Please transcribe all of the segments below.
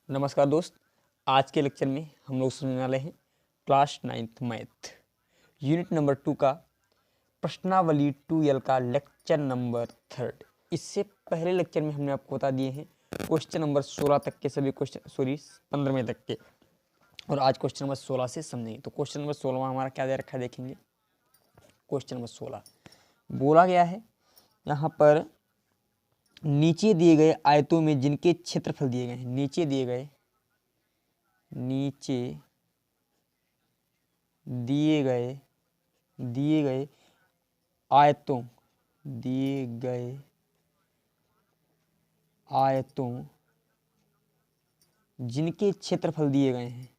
नमस्कार दोस्त। आज के लेक्चर में हम लोग सुनने वाले हैं class 9th math unit number 2 का प्रश्नावली 2L का लेक्चर नंबर 3। इससे पहले लेक्चर में हमने आपको बता दिए हैं क्वेश्चन नंबर 16 तक के सभी क्वेश्चन, 15वें तक के, और आज क्वेश्चन नंबर 16 से समझेंगे। तो क्वेश्चन नंबर 16 में हमारा क्या दे रखा है देखेंगे। क्वेश्चन नंबर 16 बोला गया है यहाँ पर नीचे दिए गए आयतों में जिनके क्षेत्रफल दिए गए हैं, नीचे दिए गए आयतों जिनके क्षेत्रफल दिए गए हैं,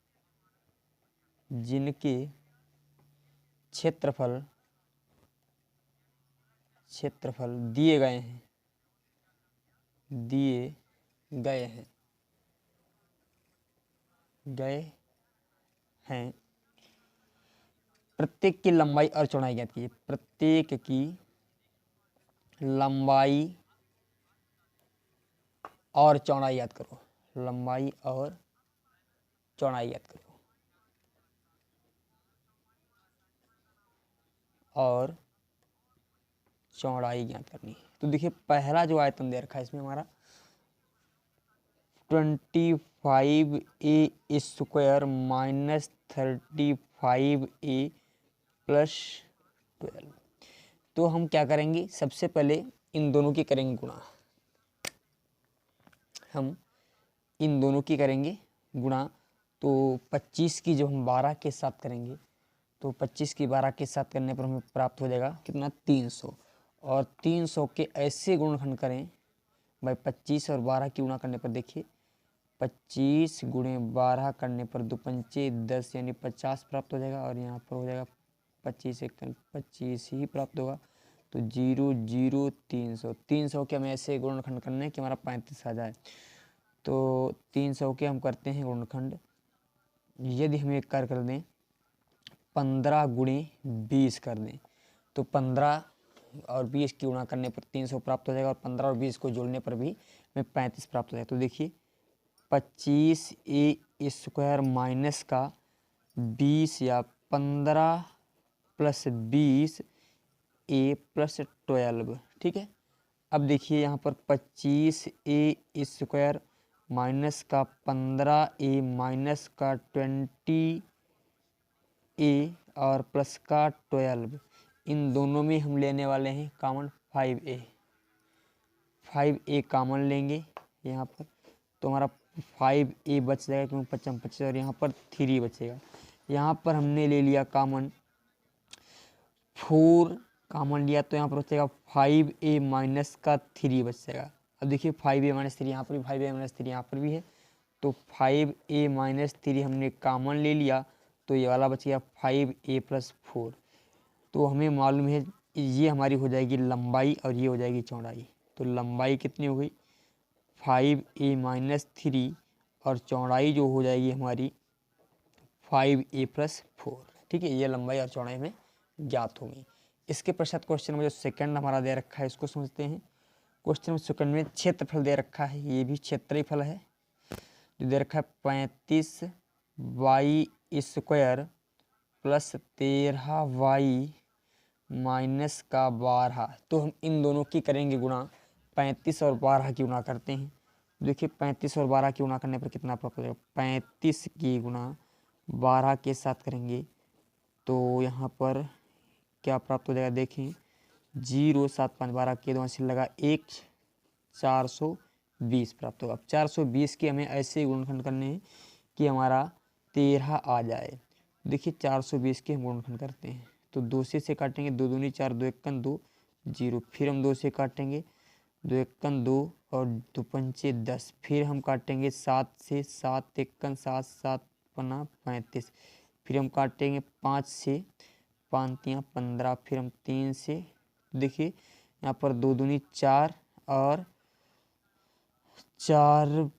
जिनके क्षेत्रफल दिए गए हैं प्रत्येक की लंबाई और चौड़ाई ज्ञात कीजिए। प्रत्येक की लंबाई और चौड़ाई याद करो। लंबाई और चौड़ाई याद करो। और चौड़ाई ज्ञात करनी है। तो देखिए पहला जो आयतन दे रखा है इसमें हमारा 25a square minus 35a plus 12। तो हम क्या करेंगे, सबसे पहले इन दोनों की करेंगे गुणा। तो 25 की जब हम 12 के साथ करेंगे तो 25 की 12 के साथ करने पर हमें प्राप्त हो जाएगा कितना, 300। और 300 के ऐसे गुणनखंड करें भाई, 25 और 12 की गुणा करने पर देखिए 25 गुणे 12 करने पर 2 पंचे 10 यानी 50 प्राप्त हो जाएगा। और यहाँ पर हो जाएगा 25 एक 25 ही प्राप्त होगा। तो 0 0 300 के हमें ऐसे गुणनखंड करने हैं कि हमारा 35 आ जाए। तो 300 के हम करते हैं गुणनखंड। यदि हम एक कार्य कर दें 15 गुणे 20 कर दें तो 15 और 20 की गुणा करने पर 300 प्राप्त हो जाएगा। और 15 और 20 को जोड़ने पर भी हमें 35 प्राप्त हो जाएगा। तो देखिए 25a स्क्वायर माइनस का 20 या 15 प्लस 20 a प्लस 12, ठीक है। अब देखिए यहाँ पर 25a स्क्वायर माइनस का 15a माइनस का 20a और प्लस का 12, इन दोनों में हम लेने वाले हैं कॉमन 5a कॉमन लेंगे यहाँ पर। तो हमारा 5a बच जाएगा क्योंकि 55 25 और यहाँ पर 3 बचेगा। यहाँ पर हमने ले लिया कॉमन 4 कॉमन लिया तो यहाँ पर बचेगा 5a माइनस का 3 बच जाएगा। अब देखिए 5a माइनस 3 यहाँ पर भी, 5a माइनस 3 यहाँ पर भी है। तो 5a माइनस 3 हमने कॉमन ले लिया तो ये वाला बच गया 5a प्लस 4। तो हमें मालूम है ये हमारी हो जाएगी लंबाई और ये हो जाएगी चौड़ाई। तो लंबाई कितनी हो गई 5a माइनस 3 और चौड़ाई जो हो जाएगी हमारी 5a प्लस 4, ठीक है। ये लंबाई और चौड़ाई में ज्ञात होगी। इसके पश्चात क्वेश्चन नंबर जो सेकंड हमारा दे रखा है इसको समझते हैं। क्वेश्चन नंबर सेकंड में क्षेत्रफल दे रखा है, ये भी क्षेत्रफल है जो दे रखा है 35y square plus 13y minus का 12। तो हम इन दोनों की करेंगे गुणा। 35 और 12 की गुणा करते हैं। देखिए 35 और 12 की गुणा करने पर कितना प्राप्त हो जाएगा, 35 की गुणा 12 के साथ करेंगे तो यहाँ पर क्या प्राप्त हो जाएगा, देखें 0 7 5 12 के 2 से लगा 1 420 प्राप्त होगा। अब 420 के हमें ऐसे गुणनखंड करने हैं कि हमारा 13 आ जाए। देखिए 420 के हम गुणनखंड करते हैं तो 2 से काटेंगे, 2 दूनी 4, 2 एकन 2 0। फिर हम 2 से काटेंगे, 2 एकन 2 और 2 पंचे 10। फिर हम काटेंगे 7 से, 7 एकन 7 7 पन्ना 35। फिर हम काटेंगे 5 से, 5 तियाँ 15। फिर हम 3 से, देखिए यहाँ पर 2 दूनी 4 और 4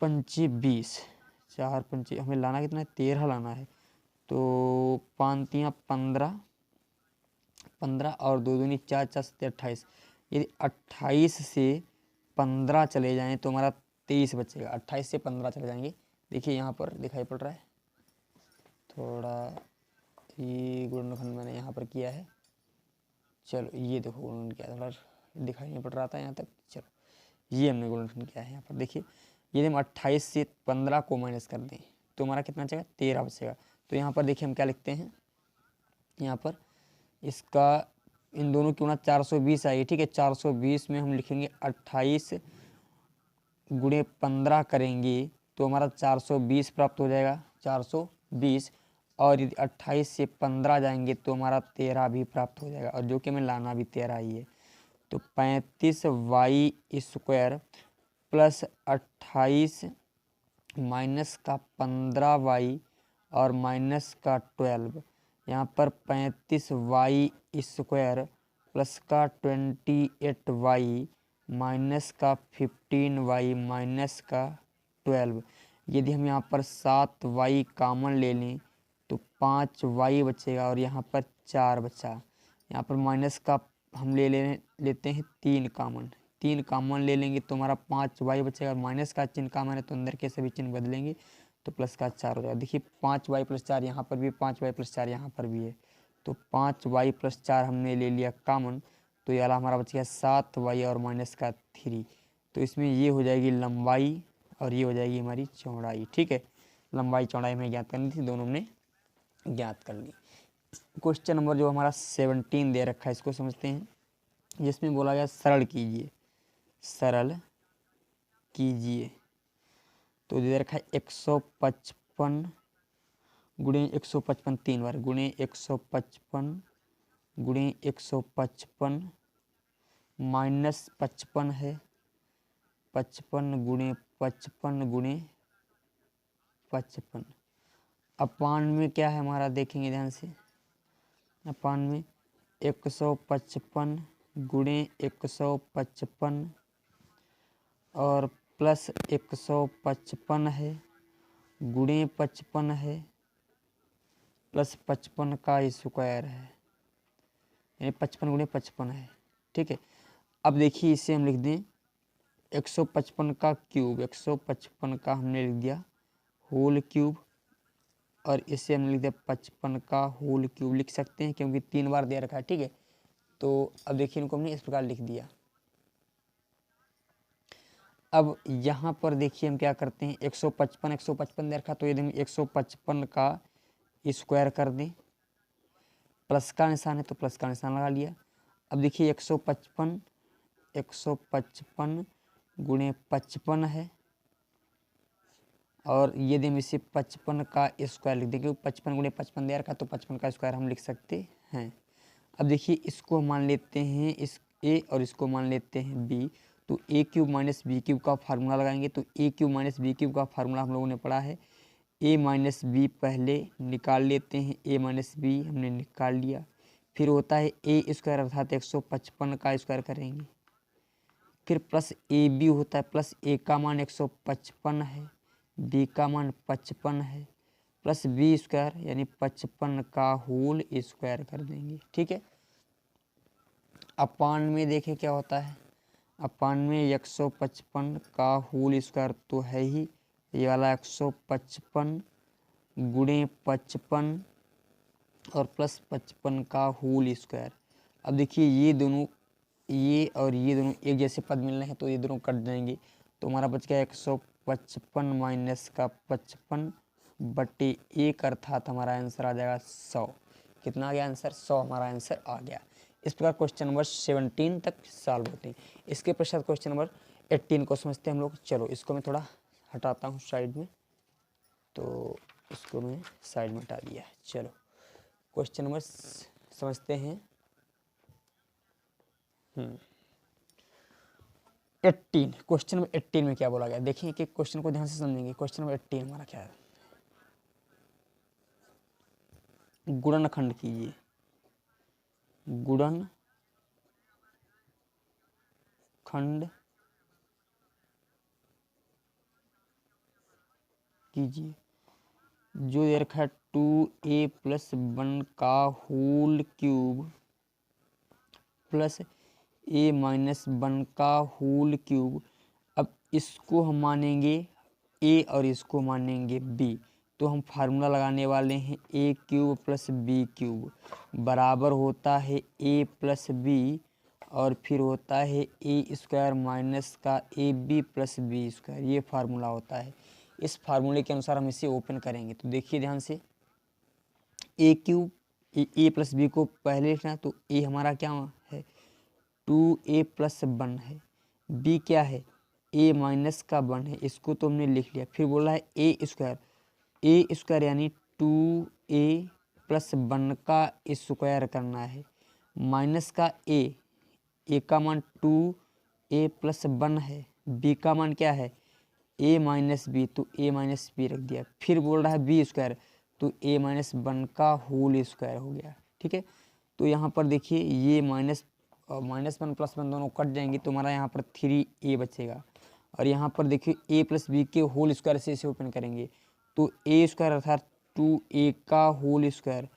पंचे 20, 4 पंचे हमें लाना कितना है, 13 लाना है। तो 5 तियाँ 15 और 2 दूनी 4 4 7 28। यदि 28 से 15 चले जाएं तो हमारा 23 बचेगा। 28 से 15 चले जाएंगे, देखिए यहाँ पर दिखाई पड़ रहा है थोड़ा, ये गुणनखंड मैंने यहाँ पर किया है। चलो ये देखो गुणन किया, थोड़ा दिखाई नहीं पड़ रहा था यहाँ तक। चलो ये हमने गुणनखंड किया है यहाँ पर देखिए। यदि हम 28 से 15 को माइनस कर दें तो हमारा कितना बचेगा, 13 बचेगा। तो यहाँ पर देखिए हम क्या लिखते हैं, यहाँ पर इसका इन दोनों की गुणा 420 आएगी, ठीक है। 420 में हम लिखेंगे 28 गुणे 15 करेंगे तो हमारा 420 प्राप्त हो जाएगा, 420। और यदि 28 से 15 जाएंगे तो हमारा 13 भी प्राप्त हो जाएगा, और जो कि हमें लाना भी 13 ही है। तो 35y² प्लस 28 माइनस का 15y और माइनस का 12, यहाँ पर 35y² प्लस का 28y माइनस का 15y माइनस का 12। यदि हम यहाँ पर 7y कॉमन ले लें तो 5y बचेगा, और यहाँ पर 4 बचा। यहाँ पर माइनस का हम लेते हैं 3 कॉमन, 3 कॉमन ले लेंगे तो हमारा 5y बचेगा, और माइनस का चिन्ह कॉमन है तो अंदर के सभी चिन्ह बदलेंगे तो प्लस का 4 हो जाएगा। देखिए 5y + 4 यहाँ पर भी, 5y + 4 यहाँ पर भी है, तो 5y + 4 हमने ले लिया कॉमन, तो ये वाला हमारा बच गया 7y और माइनस का 3। तो इसमें ये हो जाएगी लंबाई और ये हो जाएगी हमारी चौड़ाई, ठीक है। लंबाई चौड़ाई हमें ज्ञात करनी थी, दोनों हमने ज्ञात कर ली। क्वेश्चन नंबर जो हमारा 17 दे रखा है इसको समझते हैं, जिसमें बोला गया सरल कीजिए, सरल कीजिए। तो दे रखा है 155 गुणे 155 3 बार, गुणे 155 गुणे 155 माइनस 55 है, 55 गुणे 55 गुणे 55 अपान में क्या है हमारा, देखेंगे ध्यान से। अपान में 155 गुणे 155 और प्लस 155 है, गुणे 55 है, प्लस 55 का स्क्वायर है, यानी 55 गुणे 55 है, ठीक है। अब देखिए इसे हम लिख दें 155 का क्यूब, 155 का हमने लिख दिया होल क्यूब, और इसे हमने लिख दिया 55 का होल क्यूब लिख सकते हैं क्योंकि 3 बार दे रखा है, ठीक है। तो अब देखिए इनको हमने इस प्रकार लिख दिया। अब यहाँ पर देखिए हम क्या करते हैं, 155 दे रखा, तो यदि हम 155 का स्क्वायर कर दें, प्लस का निशान है तो प्लस का निशान लगा लिया। अब देखिए 155 गुणे 55 है, और यदि हम इसे 55 का स्क्वायर लिख दें, क्योंकि 55 गुणे 55 दे रखा तो 55 का स्क्वायर हम लिख सकते हैं। अब देखिए इसको मान लेते हैं इस a और इसको मान लेते हैं b, तो a³ माइनस b³ का फार्मूला लगाएंगे। तो a³ माइनस b³ का फार्मूला हम लोगों ने पढ़ा है, a माइनस b पहले निकाल लेते हैं, a माइनस b हमने निकाल लिया, फिर होता है a² अर्थात 155 का स्क्वायर करेंगे, फिर प्लस ab होता है, प्लस a का मान 155 है, b का मान 55 है, प्लस b² यानी 55 का होल स्क्वायर कर देंगे, ठीक है। अपान में देखें क्या होता है, अपान में 155 का होल स्क्वायर तो है ही, ये वाला 155 गुणे 55 और प्लस 55 का होल स्क्वायर। अब देखिए ये दोनों, ये और ये दोनों एक जैसे पद मिल रहे हैं तो ये दोनों कट जाएंगे, तो हमारा बच गया 155 माइनस का 55 बटे 1, अर्थात हमारा आंसर आ जाएगा 100। कितना आ गया आंसर, 100 हमारा आंसर आ गया। इस प्रकार क्वेश्चन नंबर 17 तक सॉल्व होते हैं। इसके पश्चात क्वेश्चन नंबर 18 को समझते हैं हम लोग। चलो इसको मैं थोड़ा हटाता हूँ साइड में, तो इसको मैं साइड में हटा दिया। चलो क्वेश्चन नंबर समझते हैं 18। क्वेश्चन नंबर 18 में क्या बोला गया, देखिए कि क्वेश्चन को ध्यान से समझेंगे। क्वेश्चन नंबर 18 हमारा क्या है, गुणनखंड कीजिए, गुणनखंड कीजिए। जो दे रखा है 2a + 1 का होल क्यूब प्लस a - 1 का होल क्यूब। अब इसको हम मानेंगे ए और इसको मानेंगे बी। तो हम फार्मूला लगाने वाले हैं ए क्यूब प्लस बी क्यूब बराबर होता है ए प्लस बी और फिर होता है ए स्क्वायर माइनस का A B plus B square. ये फार्मूला होता है। इस फार्मूले के अनुसार हम इसे ओपन करेंगे। तो देखिए ध्यान से, ए क्यूब ए प्लस बी को पहले लिखना, तो ए हमारा क्या है 2a प्लस 1 है, बी क्या है a माइनस का 1 है, इसको तो हमने लिख लिया। फिर बोला है ए स्क्वायर यानी 2a प्लस 1 का स्क्वायर करना है, माइनस का ए का मान 2a प्लस 1 है, बी का मान क्या है a माइनस बी, तो a माइनस बी रख दिया। फिर बोल रहा है बी स्क्वायर, तो a माइनस 1 का होल स्क्वायर हो गया। ठीक है, तो यहाँ पर देखिए ये -1 प्लस 1 दोनों कट जाएंगे, तो हमारा यहाँ पर 3a बचेगा। और यहाँ पर देखिए a प्लस बी के होल स्क्वायर से इसे ओपन करेंगे, तो a स्क्वायर अर्थात 2a का whole square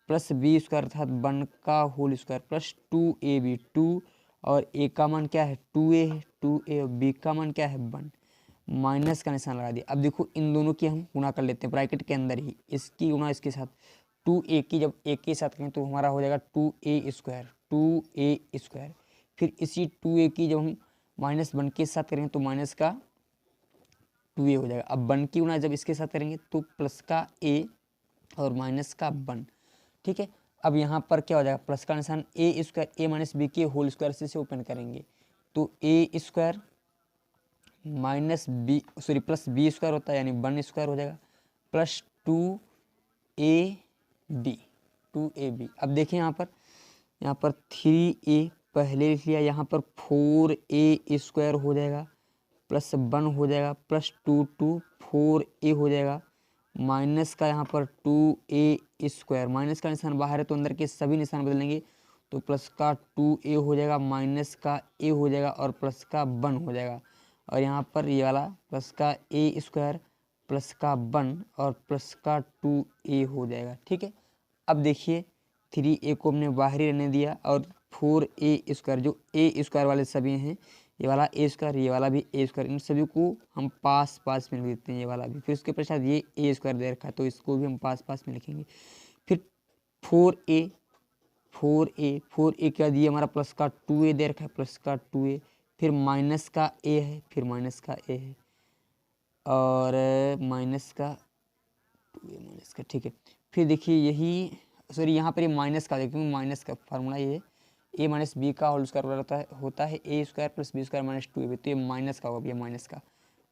plus B square अर्थात 1 का होल स्क्वायर प्लस 2ab 2 और a का मान क्या है 2a है, 2a और b का मान क्या है 1, माइनस का निशान लगा दिया। अब देखो इन दोनों की हम गुणा कर लेते हैं ब्रैकेट के अंदर ही, इसकी गुणा इसके साथ, 2a की जब a के साथ करें तो हमारा हो जाएगा 2a स्क्वायर। फिर इसी 2a की जब हम -1 के साथ करेंगे तो माइनस का 2a हो जाएगा। अब 1 की गुणा जब इसके साथ करेंगे तो प्लस का a और माइनस का 1। ठीक है, अब यहाँ पर क्या हो जाएगा प्लस का निशान a square a minus B के होल स्क्वायर से इसे ओपन करेंगे, तो a square minus B plus B square होता है यानी 1 स्क्वायर हो जाएगा प्लस 2ab। अब देखिए यहाँ पर 3a पहले लिख लिया, यहाँ पर 4a स्क्वायर हो जाएगा प्लस 1 हो जाएगा प्लस 4a हो जाएगा, माइनस का यहाँ पर 2a स्क्वायर, माइनस का निशान बाहर है तो अंदर के सभी निशान बदलेंगे, तो प्लस का 2a हो जाएगा माइनस का a हो जाएगा और प्लस का 1 हो जाएगा। और यहाँ पर ये वाला प्लस का a स्क्वायर प्लस का 1 और प्लस का 2a हो जाएगा। ठीक है, अब देखिए 3a को हमने बाहर ही रहने दिया और 4a स्क्वायर जो a स्क्वायर वाले सभी हैं, ये वाला a स्क्वायर ये वाला भी a स्क्वायर, इन सभी को हम पास पास में लिख देते हैं, ये वाला भी। फिर उसके पश्चात ये a स्क्वायर दे रखा है तो इसको भी हम पास पास में लिखेंगे। फिर 4a क्या दिया हमारा प्लस का 2a दे रखा है, प्लस का 2a, फिर माइनस का a है, फिर माइनस का a है और माइनस का 2a माइनस का। ठीक है, फिर देखिए यही यहाँ पर ये माइनस का देखिए, माइनस का फार्मूला ये है a माइनस बी का होल स्क्वायर होता है a square plus B square minus 2ab, तो ये माइनस का होगा भैया,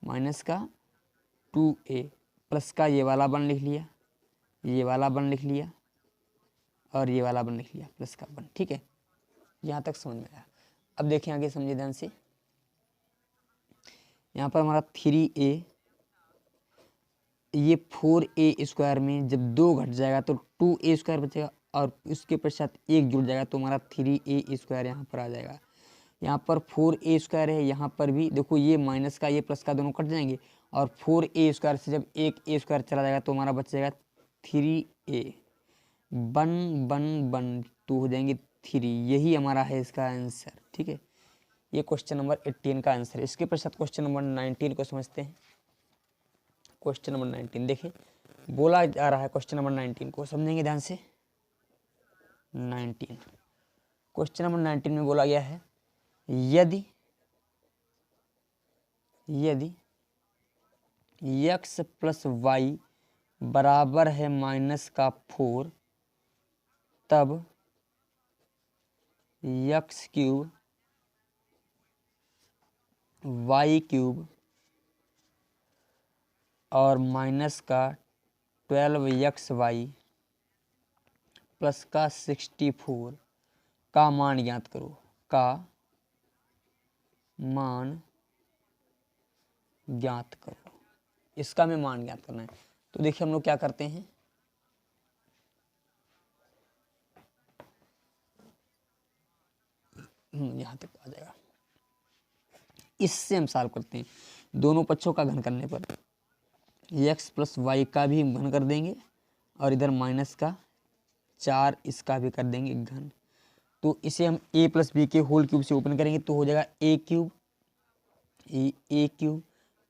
माइनस का 2a प्लस का ये वाला 1 लिख लिया, ये वाला 1 लिख लिया और ये वाला 1 लिख लिया प्लस का 1। ठीक है, यहाँ तक समझ में आया। अब देखें आगे समझिए ध्यान से, यहाँ पर हमारा 3a ये 4a स्क्वायर में जब 2 घट जाएगा तो 2a स्क्वायर बचेगा और उसके पश्चात 1 जुड़ जाएगा तो हमारा 3a स्क्वायर यहाँ पर आ जाएगा। यहाँ पर 4a स्क्वायर है, यहाँ पर भी देखो ये माइनस का ये प्लस का दोनों कट जाएंगे और 4a स्क्वायर से जब एक a स्क्वायर चला जाएगा तो हमारा बच जाएगा 3a 1 तो हो जाएंगे 3। यही हमारा है इसका आंसर। ठीक है, ये क्वेश्चन नंबर 18 का आंसर है। इसके पश्चात क्वेश्चन नंबर 19 को समझते हैं। क्वेश्चन नंबर 19 देखिए, बोला जा रहा है क्वेश्चन नंबर 19 को समझेंगे ध्यान से। 19 क्वेश्चन नंबर 19 में बोला गया है यदि x प्लस वाई बराबर है माइनस का 4 तब x क्यूब वाई क्यूब और माइनस का 12xy प्लस का 64 का मान ज्ञात करो, का मान ज्ञात करो। इसका हमें मान ज्ञात करना है। तो देखिए हम लोग क्या करते हैं, यहाँ तक आ जाएगा, इससे हम सॉल्व करते हैं। दोनों पक्षों का घन करने पर x प्लस वाई का भी घन कर देंगे और इधर माइनस का 4 इसका भी कर देंगे घन। तो इसे हम a प्लस बी के होल क्यूब से ओपन करेंगे तो हो जाएगा a cube a cube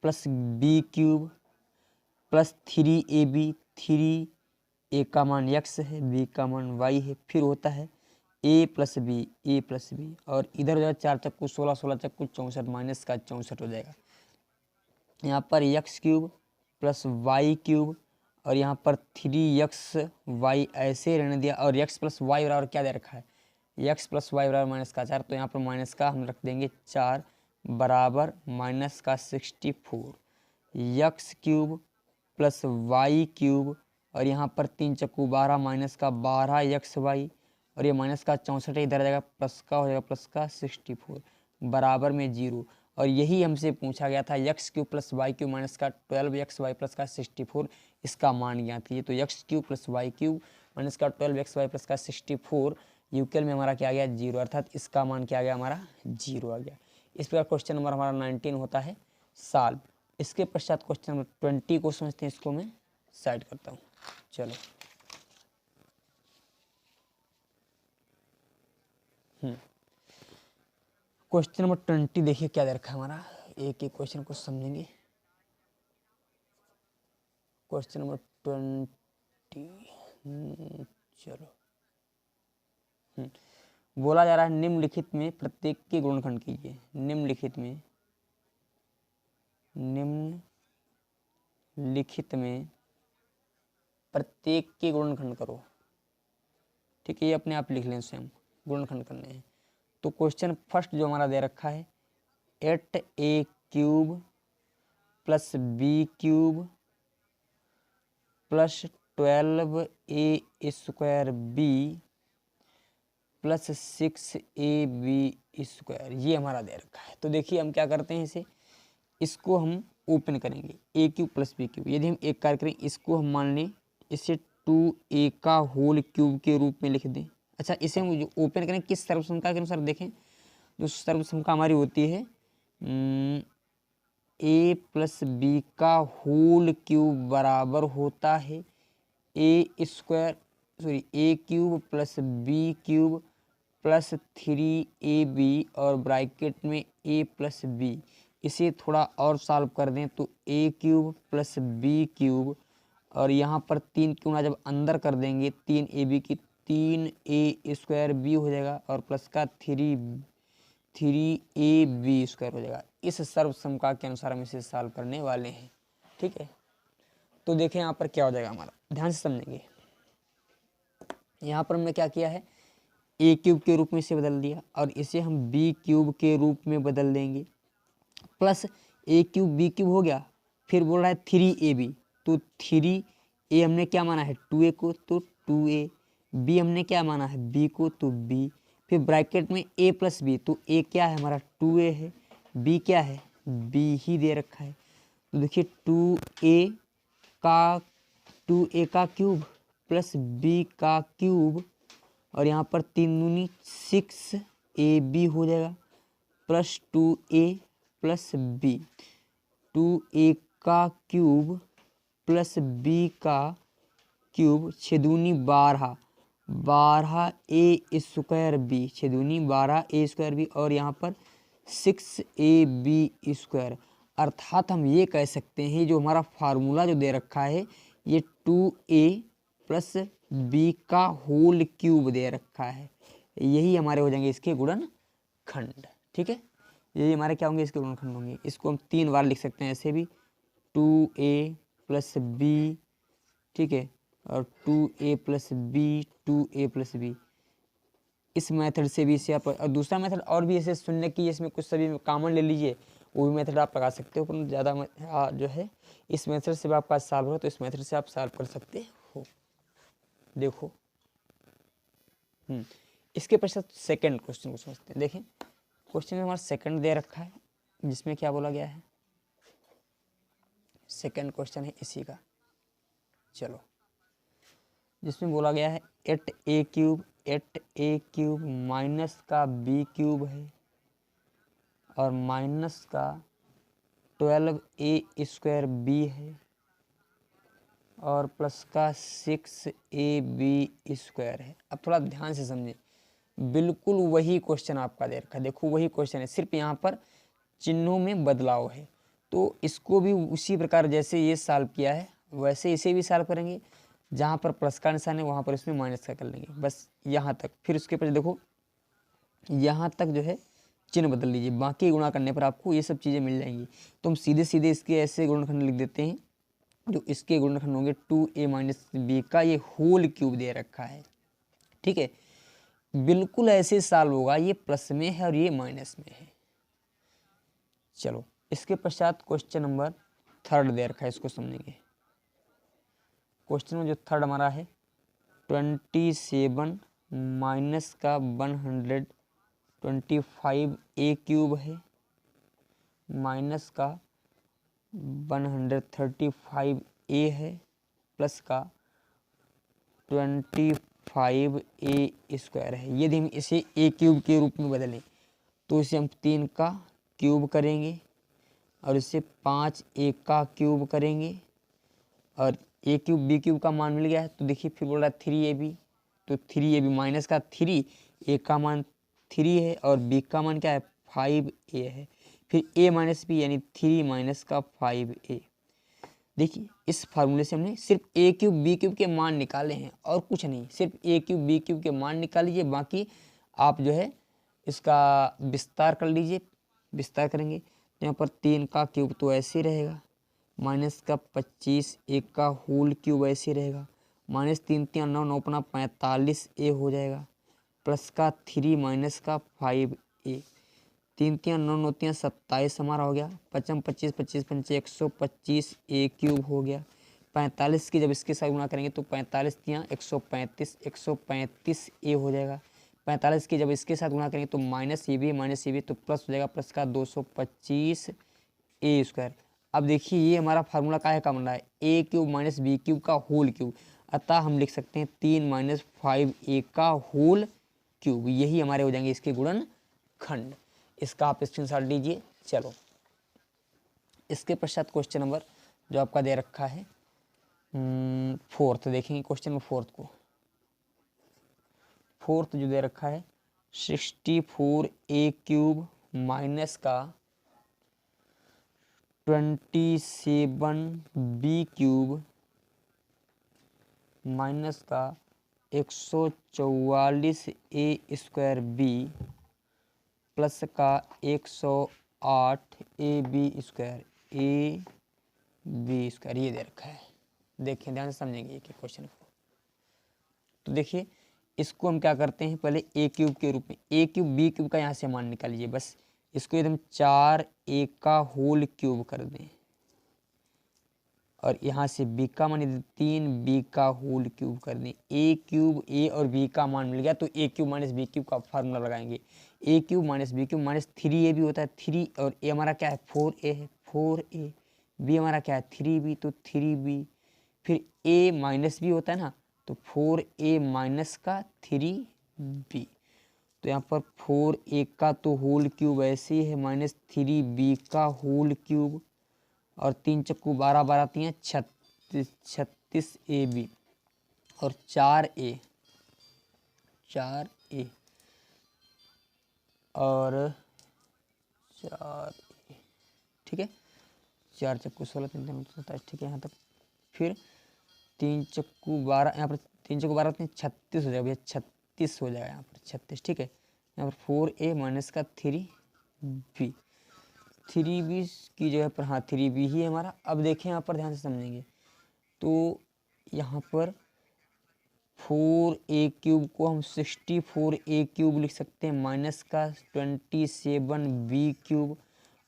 plus b cube plus 3ab, 3a का मान x है, b का मान y है, फिर होता है a प्लस बी और इधर हो जाएगा 4 चक्कू 16, 16 चक्कू 64, माइनस का 64 हो जाएगा। यहाँ पर x cube plus y cube और यहाँ पर 3xy ऐसे रहने दिया और x प्लस वाई बराबर क्या दे रखा है, x प्लस वाई बराबर माइनस का 4, तो यहाँ पर माइनस का हम रख देंगे 4 बराबर माइनस का 64, x cube plus y cube और यहाँ पर 3 चक्कू 12 माइनस का 12xy और ये माइनस का 64 इधर आ जाएगा, प्लस का हो जाएगा प्लस का 64 बराबर में 0। और यही हमसे पूछा गया था x cube plus y cube minus का 12xy प्लस का 64, इसका मान ज्ञात कीजिए। तो x cube plus y cube minus का 12xy प्लस का 64 यूकेल में हमारा क्या आ गया 0, अर्थात इसका मान क्या आ गया हमारा 0 आ गया। इस प्रकार क्वेश्चन नंबर हमारा 19 होता है सॉल्व। इसके पश्चात क्वेश्चन नंबर 20 को समझते हैं, इसको मैं साइड करता हूँ। चलो क्वेश्चन नंबर 20 देखिए क्या दे रखा है हमारा, एक एक क्वेश्चन को समझेंगे। क्वेश्चन नंबर 20 चलो बोला जा रहा है निम्नलिखित में प्रत्येक के गुणनखंड कीजिए। निम्नलिखित में प्रत्येक के गुणनखंड करो। ठीक है, ये अपने आप लिख लें, स्वयं गुणनखंड करने हैं। तो क्वेश्चन फर्स्ट जो हमारा दे रखा है 8a cube plus b cube plus 12a square b plus 6ab square, ये हमारा दे रखा है। तो देखिए हम क्या करते हैं, इसको हम ओपन करेंगे a cube plus b cube. यदि हम एक कार्य करें, इसको हम मान लें इसे 2a का होल क्यूब के रूप में लिख दें। अच्छा, इसे हम जो ओपन करें किस सर्वसंख्या के अनुसार, देखें जो सर्वसंख्या हमारी होती है a प्लस बी का होल क्यूब बराबर होता है a cube plus b cube plus 3ab और ब्रैकेट में a प्लस बी। इसे थोड़ा और सॉल्व कर दें तो a cube plus b cube और यहाँ पर 3 क्यों ना जब अंदर कर देंगे 3ab की 3a स्क्वायर बी हो जाएगा और प्लस का 3ab स्क्वायर हो जाएगा। इस सर्वसंख्या के अनुसार हम इसे सॉल्व करने वाले हैं। ठीक है, तो देखें यहाँ पर क्या हो जाएगा हमारा, ध्यान से समझेंगे। यहाँ पर हमने क्या किया है, a क्यूब के रूप में इसे बदल दिया और इसे हम b क्यूब के रूप में बदल देंगे plus a cube b cube हो गया। फिर बोल रहा है 3ab, तो 3a हमने क्या माना है 2a को, तो 2a, b हमने क्या माना है b को, तो b, फिर ब्रैकेट में a प्लस बी, तो a क्या है हमारा 2a है, b क्या है b ही दे रखा है। तो देखिए 2a का क्यूब प्लस b का क्यूब और यहाँ पर 3 दूनी 6ab हो जाएगा plus 2a plus b, 2a का क्यूब प्लस b का क्यूब 6 दूनी 12, 12a स्क्वायर बी, 6 दूनी 12a स्क्वायर बी और यहाँ पर 6ab स्क्वायर। अर्थात हम ये कह सकते हैं जो हमारा फार्मूला जो दे रखा है ये 2a प्लस b का होल क्यूब दे रखा है, यही हमारे हो जाएंगे इसके गुणनखंड। ठीक है, यही हमारे क्या होंगे इसके गुणनखंड होंगे। इसको हम 3 बार लिख सकते हैं ऐसे भी 2a प्लस b, ठीक है, और 2a plus b, 2a plus b. इस मेथड से भी इसे आप, और दूसरा मेथड और भी ऐसे शून्य की इसमें कुछ सभी कॉमन ले लीजिए, वो भी मेथड आप लगा सकते हो, पर ज़्यादा जो है इस मेथड से भी आपका सॉल्व हो तो इस मेथड से आप सॉल्व कर सकते हो। देखो इसके पश्चात सेकंड क्वेश्चन को समझते हैं। देखें क्वेश्चन में हमारा सेकंड दे रखा है जिसमें क्या बोला गया है, सेकंड क्वेश्चन है इसी का। चलो, जिसमें बोला गया है 8a क्यूब माइनस का b क्यूब है और माइनस का 12a स्क्वायर b है और प्लस का 6ab स्क्वायर है। अब थोड़ा ध्यान से समझें, बिल्कुल वही क्वेश्चन आपका दे रखा है। देखो वही क्वेश्चन है, सिर्फ यहाँ पर चिन्हों में बदलाव है। तो इसको भी उसी प्रकार जैसे ये सॉल्व किया है वैसे इसे भी सॉल्व करेंगे। जहाँ पर प्लस का निशान है वहाँ पर इसमें माइनस का कर लेंगे, बस यहाँ तक। फिर उसके ऊपर देखो यहाँ तक जो है चिन्ह बदल लीजिए, बाकी गुणा करने पर आपको ये सब चीज़ें मिल जाएंगी। तो हम सीधे सीधे इसके ऐसे गुणनखंड लिख देते हैं, जो इसके गुणनखंड होंगे 2a माइनस बी का ये होल क्यूब दे रखा है। ठीक है, बिल्कुल ऐसे सॉल्व होगा, ये प्लस में है और ये माइनस में है। चलो इसके पश्चात क्वेश्चन नंबर 3 दे रखा है, इसको समझेंगे। क्वेश्चन में जो 3 हमारा है 27 माइनस का 125a क्यूब है माइनस का 135a है प्लस का 25a स्क्वायर है। यदि हम इसे a क्यूब के रूप में बदलें तो इसे हम 3 का क्यूब करेंगे और इसे 5a का क्यूब करेंगे और a क्यूब b क्यूब का मान मिल गया है। तो देखिए फिर बोल रहा है 3ab, तो 3ab माइनस का 3, a का मान 3 है और b का मान क्या है 5a है। फिर a माइनस b यानी 3 माइनस का 5a। देखिए इस फार्मूले से हमने सिर्फ a क्यूब b क्यूब के मान निकाले हैं और कुछ नहीं, सिर्फ a क्यूब b क्यूब के मान निकाल लीजिए, बाकी आप जो है इसका विस्तार कर लीजिए। विस्तार करेंगे तो यहाँ पर 3 का क्यूब तो ऐसे रहेगा, माइनस का 25 एक का होल क्यूब ऐसे रहेगा, माइनस 3 3 9 9 अपना 45a हो जाएगा, प्लस का 3 माइनस का 5a, 3 3 9 9 3 27 हमारा हो गया, 5 25 25 5 125a क्यूब हो गया। 45 की जब इसके साथ गुणा करेंगे तो 45 3 135 135a हो जाएगा। 45 की जब इसके साथ गुणा करेंगे तो माइनस ये भी तो प्लस हो जाएगा, प्लस का 225a स्क्वायर। अब देखिए ये हमारा फार्मूला काहे का बन रहा है a cube minus b cube का होल क्यूब, अतः हम लिख सकते हैं 3 माइनस 5a का होल क्यूब, यही हमारे हो जाएंगे इसके गुणनखंड। इसका आप स्क्रीनशॉट लीजिए। चलो इसके पश्चात क्वेश्चन नंबर जो आपका दे रखा है 4th देखेंगे। क्वेश्चन नंबर 4th को, 4th जो दे रखा है 64a क्यूब माइनस का 27b क्यूब माइनस का 144a स्क्वायर बी प्लस का 108ab square A B square, ये दे रखा है। देखें ध्यान से समझेंगे एक क्वेश्चन को। तो देखिए इसको हम क्या करते हैं, पहले a क्यूब के रूप में a क्यूब b क्यूब का यहाँ से मान निकाल लीजिए, बस इसको एकदम 4a का होल क्यूब कर दें और यहाँ से b का मान 3b का होल क्यूब कर दें। a क्यूब a और b का मान मिल गया तो a cube minus b cube का फार्मूला लगाएंगे। a cube minus b cube minus 3a भी होता है 3, और a हमारा क्या है 4a है 4a, b हमारा क्या है 3b तो 3b, फिर a माइनस b होता है ना तो 4a माइनस का 3b, तो यहाँ पर 4a का तो होल क्यूब ऐसे ही है माइनस 3b का होल क्यूब और 3 चक्कू 12 12 3 36ab और 4a और 4a, ठीक है 4 चक्कू 16 3 3 27, ठीक है यहाँ तक। फिर 3 चक्कू 12, यहाँ पर 3 चक्कू 12 3 36 हो जाएगा भैया, 36 हो जाएगा यहाँ पर 36, ठीक है। यहाँ पर 4a माइनस का 3b, 3b की जगह पर हाँ 3b ही है हमारा। अब देखें यहाँ पर ध्यान से समझेंगे तो यहाँ पर 4a क्यूब को हम 64a क्यूब लिख सकते हैं माइनस का 27b क्यूब।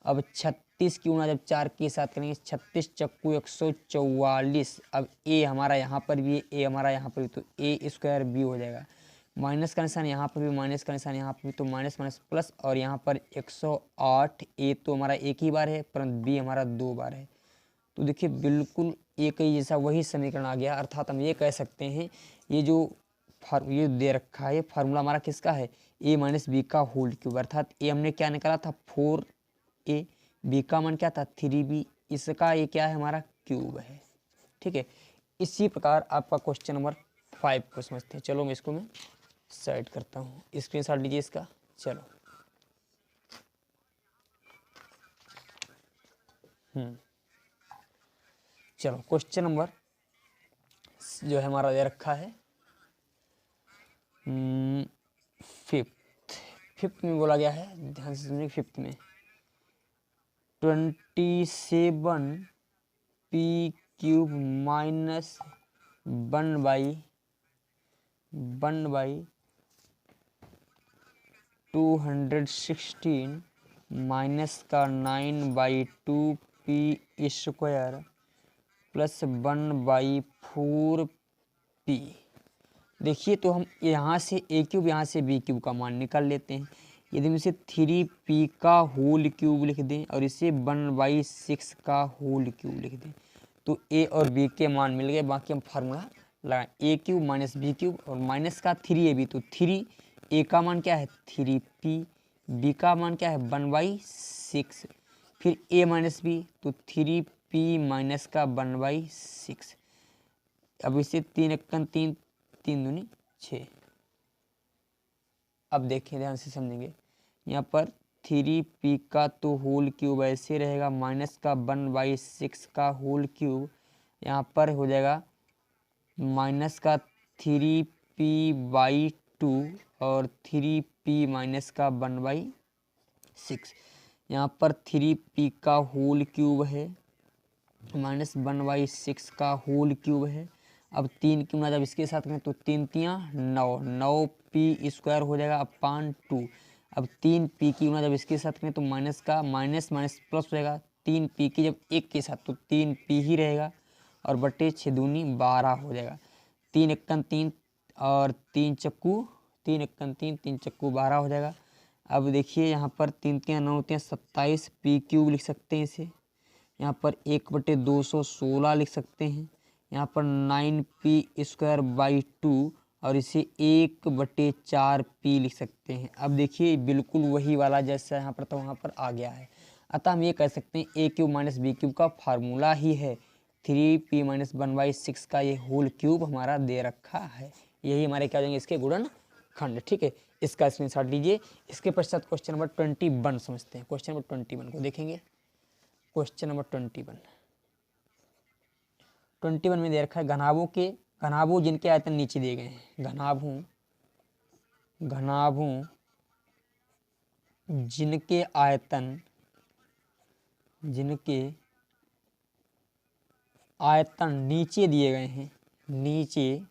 अब 36 की गुणा जब 4 के साथ करेंगे 36 चक्कू 144, अब a हमारा यहाँ पर भी है a हमारा यहाँ पर भी, तो a स्क्वायर b हो जाएगा। माइनस का निशान यहाँ पर भी, माइनस का निशान यहाँ पर भी, तो माइनस माइनस प्लस, और यहाँ पर 108 a तो हमारा एक ही बार है परंतु b हमारा 2 बार है। तो देखिए बिल्कुल एक ही जैसा वही समीकरण आ गया, अर्थात हम ये कह सकते हैं ये जो ये दे रखा है फार्मूला हमारा किसका है a माइनस बी का होल क्यूब, अर्थात a हमने क्या निकाला था 4a, b का मान क्या था 3b, इसका ये क्या है हमारा क्यूब है, ठीक है। इसी प्रकार आपका क्वेश्चन नंबर 5 को समझते हैं। चलो मैं इसको साइड करता हूँ, स्क्रीनशॉट लीजिए इसका। चलो चलो क्वेश्चन नंबर जो है हमारा दे रखा है फिफ्थ में बोला गया है, ध्यान से सुनिए। फिफ्थ में 27 पी क्यूब माइनस 1/216 माइनस का 9/2 पी स्क्वायर प्लस 1/4 पी। देखिए तो हम यहाँ से ए क्यूब यहाँ से बी क्यूब का मान निकाल लेते हैं। यदि हम इसे 3p का होल क्यूब लिख दें और इसे 1/6 का होल क्यूब लिख दें तो ए और बी के मान मिल गए। बाकी हम फार्मूला लगाएं, ए क्यूब माइनस बी क्यूब और माइनस का 3ab, तो 3 ए का मान क्या है 3p, बी का मान क्या है 1/6, फिर a माइनस बी तो 3p माइनस का 1/6। अब इसे 3 × 3 3 दूनी 6। अब देखें ध्यान से समझेंगे, यहाँ पर 3p का तो होल क्यूब ऐसे रहेगा माइनस का 1/6 का होल क्यूब, यहाँ पर हो जाएगा माइनस का 3p/2 और 3p माइनस का 1/6। यहाँ पर 3p का होल क्यूब है माइनस 1/6 का होल क्यूब है। अब 3 क्यों ना जब इसके साथ में तो 3 3 9 स्क्वायर हो जाएगा अपान 2। अब 3p की ना जब इसके साथ में तो माइनस का माइनस माइनस प्लस हो जाएगा, 3p की जब एक के साथ तो 3p ही रहेगा और बटे 6 दूनी 12 हो जाएगा। 3 × 3 और 3 चक्कू 3 × 3 3 चक्कू 12 हो जाएगा। अब देखिए यहाँ पर 3 3 9 3 27 पी क्यूब लिख सकते हैं इसे। यहाँ पर 1/216 लिख सकते हैं। यहाँ पर 9p² और इसे 1/4p लिख सकते हैं। अब देखिए बिल्कुल वही वाला जैसा यहाँ पर तो वहाँ पर आ गया है। अतः हम ये कह सकते हैं ए क्यूब माइनस बी क्यूब का फार्मूला ही है 3p माइनस 1/6 का ये होल क्यूब हमारा दे रखा है। यही हमारे क्या हो जाएंगे इसके गुणनखंड। ठीक है, इसका स्क्रीनशॉट लीजिए। इसके पश्चात क्वेश्चन नंबर 21 समझते हैं। क्वेश्चन नंबर 21 को देखेंगे। क्वेश्चन नंबर 21 में दे रखा है घनाभों जिनके आयतन नीचे दिए गए हैं। घनाभों जिनके आयतन नीचे दिए गए हैं, नीचे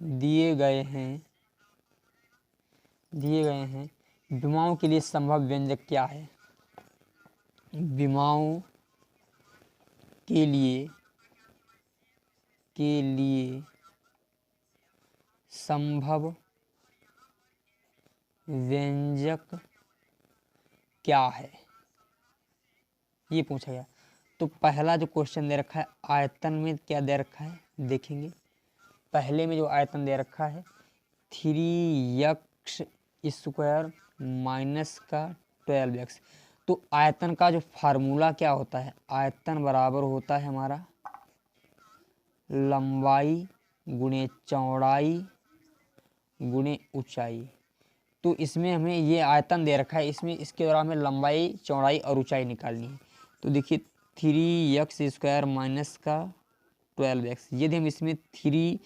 दिए गए हैं विमाओं के लिए संभव व्यंजक क्या है। विमाओं के लिए संभव व्यंजक क्या है, ये पूछा गया। तो पहला जो क्वेश्चन दे रखा है आयतन में क्या दे रखा है देखेंगे। पहले में जो आयतन दे रखा है 3x² माइनस का 12x। तो आयतन का जो फार्मूला क्या होता है, आयतन बराबर होता है हमारा लंबाई गुणे चौड़ाई गुणे ऊंचाई। तो इसमें हमें ये आयतन दे रखा है, इसमें इसके द्वारा हमें लंबाई चौड़ाई और ऊंचाई निकालनी है। तो देखिए 3x² माइनस का 12x, यदि हम इसमें 3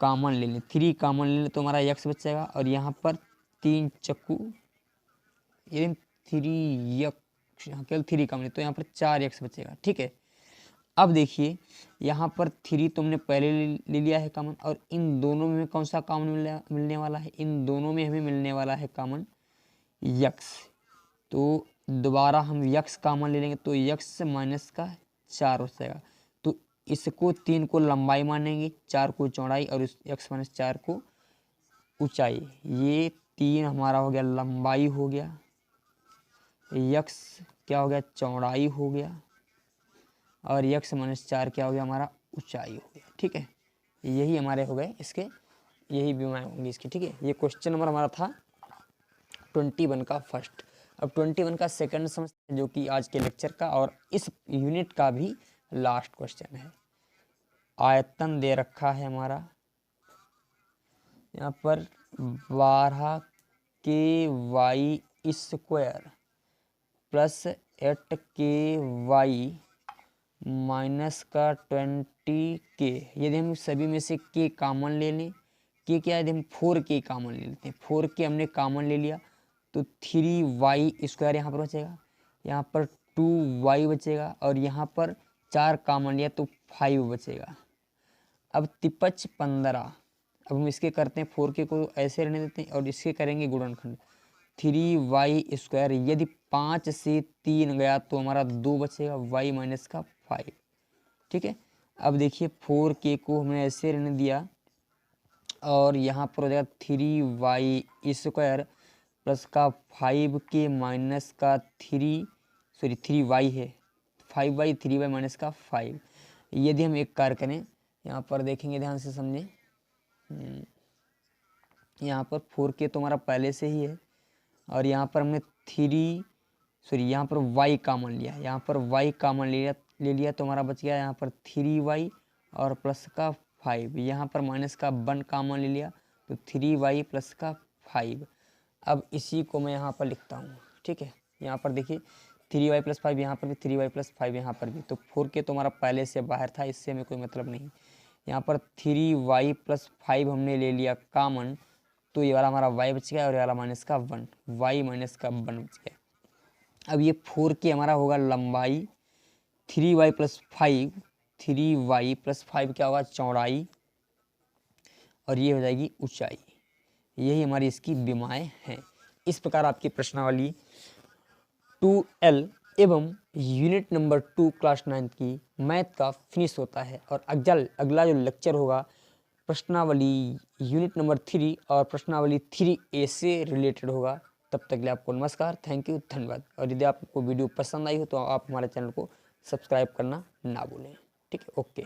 कॉमन ले लें, 3 कॉमन ले लें तो हमारा x बच जाएगा और यहाँ पर 3 चक्कू, यदि 3x केवल 3 कॉमन ले तो यहाँ पर 4x बचेगा। ठीक है, अब देखिए यहाँ पर 3 तुमने पहले ले लिया है कॉमन और इन दोनों में कौन सा कॉमन मिलने वाला है, इन दोनों में हमें मिलने वाला है कॉमन x। तो दोबारा हम x कॉमन ले लेंगे तो x माइनस का 4 हो जाएगा। तो इसको 3 को लंबाई मानेंगे, 4 को चौड़ाई और x माइनस 4 को ऊंचाई। ये 3 हमारा हो गया लंबाई हो गया, x क्या हो गया चौड़ाई हो गया और x माइनस 4 क्या हो गया हमारा ऊंचाई हो गया। ठीक है, यही हमारे हो गए इसके, यही विमाएँ होंगी इसकी। ठीक है, ये क्वेश्चन नंबर हमारा था 21 का फर्स्ट। अब 21 का सेकंड समझते हैं जो कि आज के लेक्चर का और इस यूनिट का भी लास्ट क्वेश्चन है। आयतन दे रखा है हमारा यहाँ पर 12 KY square plus 8ky minus का 20k। यदि हम सभी में से k कॉमन ले लें, k क्या है, यदि हम 4k कॉमन ले लेते हैं, 4k हमने कॉमन ले लिया तो 3y स्क्वायर यहाँ पर बचेगा, यहाँ पर 2y बचेगा और यहाँ पर 4 कॉमन लिया तो 5 बचेगा। अब तिपच 15, अब हम इसके करते हैं 4k को ऐसे रहने देते हैं और इसके करेंगे गुणनखंड 3y स्क्वायर। यदि 5 से 3 गया तो हमारा 2 बचेगा, y माइनस का 5। ठीक है, अब देखिए 4k को हमने ऐसे रहने दिया और यहाँ पर हो जाएगा 3y स्क्वायर प्लस का 5k माइनस का 3y है 5y 3y माइनस का 5। यदि हम एक कार्य करें, यहाँ पर देखेंगे, ध्यान से समझें, यहाँ पर 4k तो हमारा पहले से ही है और यहाँ पर हमने यहाँ पर y कॉमन लिया, यहाँ पर y कॉमन ले लिया तो हमारा बच गया यहाँ पर 3y और प्लस का 5। यहाँ पर माइनस का 1 कॉमन ले लिया तो 3y प्लस का 5। अब इसी को मैं यहाँ पर लिखता हूँ। ठीक है, यहाँ पर देखिए 3y प्लस 5, यहाँ पर भी 3y प्लस 5, यहाँ पर भी, तो 4k तो हमारा पहले से बाहर था, इससे हमें कोई मतलब नहीं। यहाँ पर 3y प्लस 5 हमने ले लिया कॉमन तो ये वाला हमारा y बच गया और ये वाला माइनस का 1, y माइनस का 1 बच गया। अब ये 4k हमारा होगा लंबाई, 3y प्लस 5, 3y प्लस 5 क्या होगा, चौड़ाई, और ये हो जाएगी ऊंचाई। यही हमारी इसकी विमाएँ हैं। इस प्रकार आपकी प्रश्नावली 2L एवं यूनिट नंबर 2 क्लास 9 की मैथ का फिनिश होता है। और अगला जो लेक्चर होगा प्रश्नावली यूनिट नंबर 3 और प्रश्नावली 3A से रिलेटेड होगा। तब तक के लिए आपको नमस्कार, थैंक यू, धन्यवाद। और यदि आपको वीडियो पसंद आई हो तो आप हमारे चैनल को सब्सक्राइब करना ना भूलें। ठीक है, ओके।